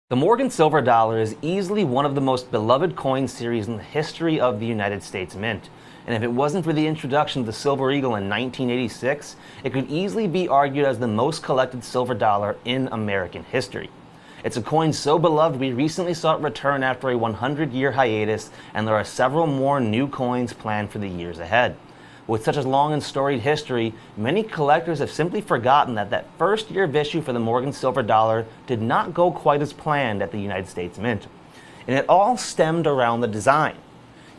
The Morgan silver dollar is easily one of the most beloved coin series in the history of the United States Mint. And if it wasn't for the introduction of the Silver Eagle in 1986, it could easily be argued as the most collected silver dollar in American history. It's a coin so beloved we recently saw it return after a 100-year hiatus, and there are several more new coins planned for the years ahead. With such a long and storied history, many collectors have simply forgotten that first year of issue for the Morgan silver dollar did not go quite as planned at the United States Mint. And it all stemmed around the design.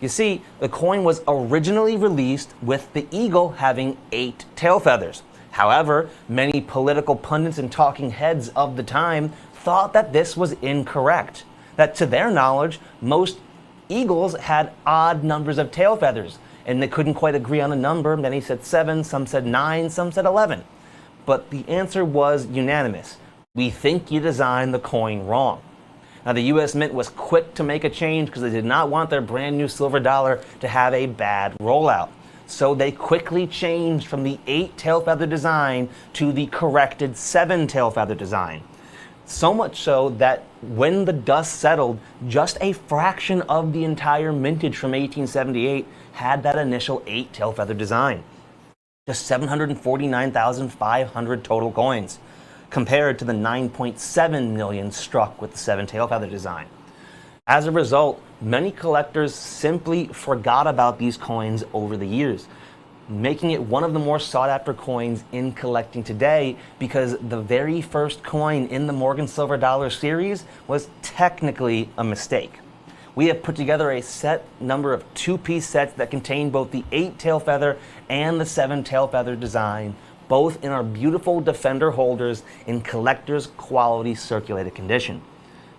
You see, the coin was originally released with the eagle having 8 tail feathers. However, many political pundits and talking heads of the time thought that this was incorrect. That to their knowledge, most eagles had odd numbers of tail feathers, and they couldn't quite agree on a number. Many said 7, some said 9, some said 11. But the answer was unanimous. We think you designed the coin wrong. Now, the U.S. Mint was quick to make a change because they did not want their brand new silver dollar to have a bad rollout. So they quickly changed from the 8 tail feather design to the corrected 7 tail feather design. So much so that when the dust settled, just a fraction of the entire mintage from 1878 had that initial 8 tail feather design. Just 749,500 total coins, compared to the 9.7 million struck with the 7 tail feather design. As a result, many collectors simply forgot about these coins over the years, making it one of the more sought-after coins in collecting today, because the very first coin in the Morgan silver dollar series was technically a mistake. We have put together a set number of 2-piece sets that contain both the 8 tail feather and the 7 tail feather design, both in our beautiful Defender holders in collector's quality circulated condition.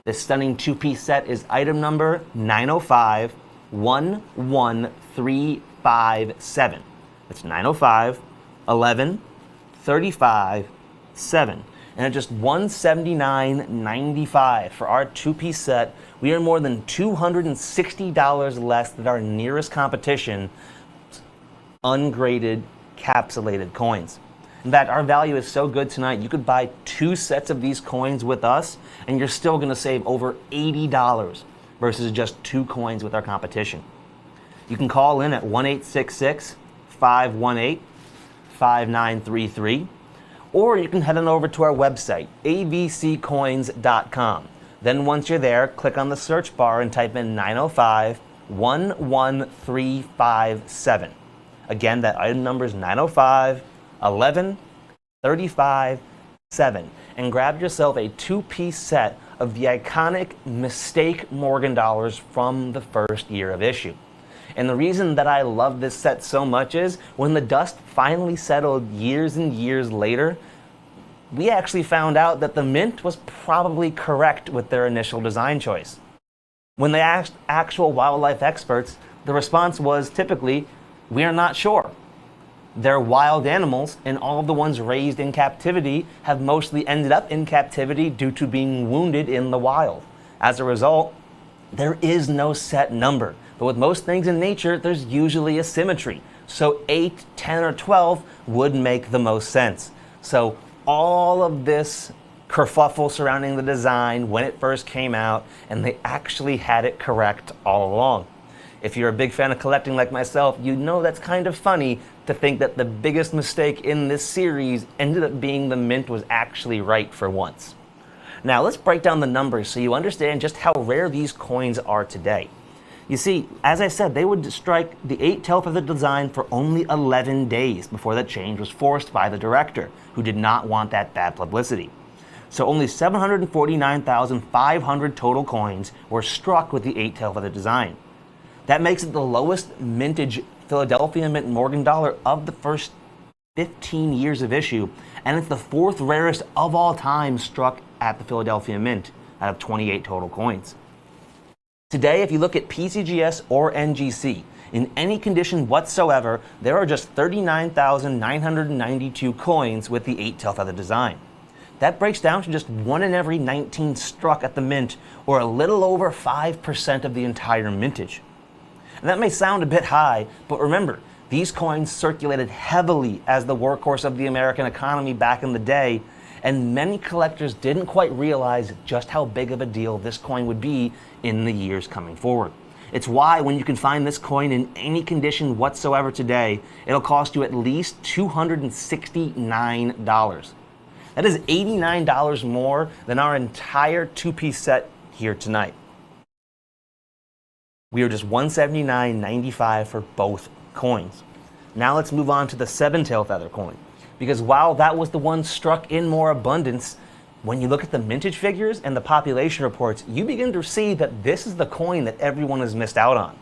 This stunning 2-piece set is item number 905-11357. It's 905-11-35-7. And at just $179.95 for our 2-piece set, we are more than $260 less than our nearest competition, ungraded, capsulated coins. In fact, our value is so good tonight, you could buy 2 sets of these coins with us, and you're still going to save over $80 versus just 2 coins with our competition. You can call in at 1-866-518-5933, or you can head on over to our website, abccoins.com. Then once you're there, click on the search bar and type in 905-11357. Again, that item number is 905-11-35-7. And grab yourself a 2-piece set of the iconic Mistake Morgan dollars from the first year of issue. And the reason that I love this set so much is when the dust finally settled years and years later, we actually found out that the Mint was probably correct with their initial design choice. When they asked actual wildlife experts, the response was typically, "We are not sure. They're wild animals, and all of the ones raised in captivity have mostly ended up in captivity due to being wounded in the wild. As a result, there is no set number. But with most things in nature, there's usually a symmetry. So 8, 10, or 12 would make the most sense." So all of this kerfuffle surrounding the design when it first came out, and they actually had it correct all along. If you're a big fan of collecting like myself, you know that's kind of funny to think that the biggest mistake in this series ended up being the Mint was actually right for once. Now let's break down the numbers so you understand just how rare these coins are today. You see, as I said, they would strike the 8 tail feather design for only 11 days before that change was forced by the director, who did not want that bad publicity. So only 749,500 total coins were struck with the 8 tail feather design. That makes it the lowest mintage Philadelphia Mint Morgan dollar of the first 15 years of issue, and it's the 4th rarest of all time struck at the Philadelphia Mint out of 28 total coins. Today, if you look at PCGS or NGC, in any condition whatsoever, there are just 39,992 coins with the 8 tail feather design. That breaks down to just 1 in every 19 struck at the Mint, or a little over 5% of the entire mintage. And that may sound a bit high, but remember, these coins circulated heavily as the workhorse of the American economy back in the day, and many collectors didn't quite realize just how big of a deal this coin would be in the years coming forward. It's why when you can find this coin in any condition whatsoever today, it'll cost you at least $269. That is $89 more than our entire two-piece set here tonight. We are just $179.95 for both coins. Now let's move on to the seven-tail feather coin, because while that was the one struck in more abundance, when you look at the mintage figures and the population reports, you begin to see that this is the coin that everyone has missed out on.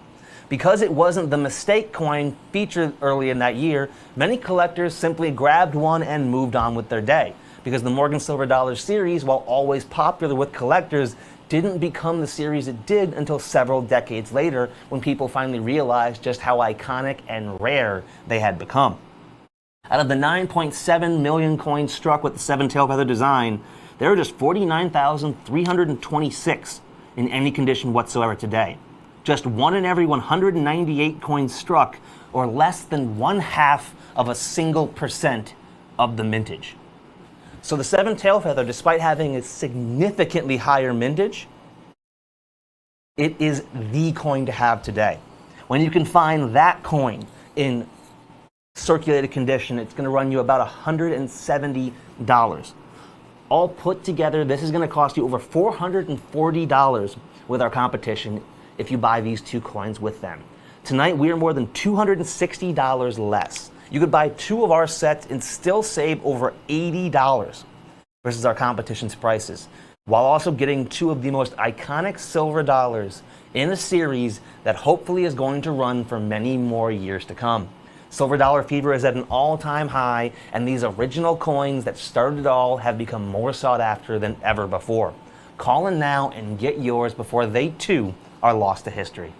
Because it wasn't the mistake coin featured early in that year, many collectors simply grabbed one and moved on with their day, because the Morgan Silver Dollar series, while always popular with collectors, didn't become the series it did until several decades later, when people finally realized just how iconic and rare they had become. Out of the 9.7 million coins struck with the seven-tail feather design, there are just 49,326 in any condition whatsoever today. Just 1 in every 198 coins struck, or less than 1/2 of a single percent of the mintage. So the seven-tail feather, despite having a significantly higher mintage, it is the coin to have today. When you can find that coin in circulated condition, it's going to run you about $170. All put together, this is going to cost you over $440 with our competition if you buy these two coins with them. Tonight, we are more than $260 less. You could buy two of our sets and still save over $80 versus our competition's prices, while also getting two of the most iconic silver dollars in a series that hopefully is going to run for many more years to come. Silver dollar fever is at an all-time high, and these original coins that started it all have become more sought after than ever before. Call in now and get yours before they too are lost to history.